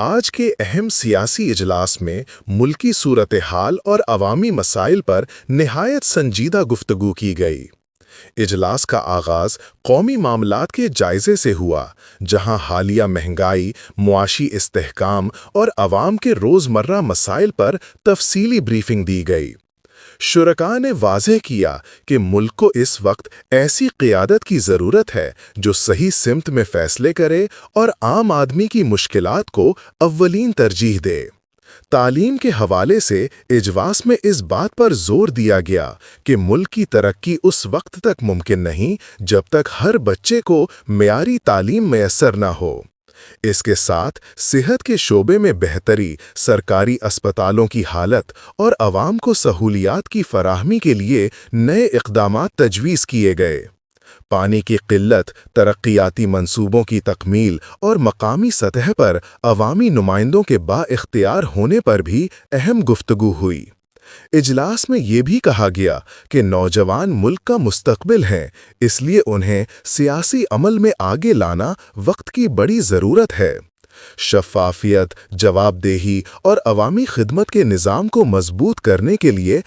آج کے اہم سیاسی اجلاس میں ملکی صورتحال اور عوامی مسائل پر نہایت سنجیدہ گفتگو کی گئی۔ اجلاس کا آغاز قومی معاملات کے جائزے سے ہوا، جہاں حالیہ مہنگائی، معاشی استحکام اور عوام کے روزمرہ مسائل پر تفصیلی بریفنگ دی گئی۔ شرکاء نے واضح کیا کہ ملک کو اس وقت ایسی قیادت کی ضرورت ہے جو صحیح سمت میں فیصلے کرے اور عام آدمی کی مشکلات کو اولین ترجیح دے۔ تعلیم کے حوالے سے اجلاس میں اس بات پر زور دیا گیا کہ ملک کی ترقی اس وقت تک ممکن نہیں جب تک ہر بچے کو معیاری تعلیم میسر نہ ہو۔ اس کے ساتھ صحت کے شعبے میں بہتری، سرکاری اسپتالوں کی حالت اور عوام کو سہولیات کی فراہمی کے لیے نئے اقدامات تجویز کیے گئے۔ پانی کی قلت، ترقیاتی منصوبوں کی تکمیل اور مقامی سطح پر عوامی نمائندوں کے بااختیار ہونے پر بھی اہم گفتگو ہوئی۔ اجلاس میں یہ بھی کہا گیا کہ نوجوان ملک کا مستقبل ہیں، اس لیے انہیں سیاسی عمل میں آگے لانا وقت کی بڑی ضرورت ہے۔ شفافیت، جواب دہی اور عوامی خدمت کے نظام کو مضبوط کرنے کے لیے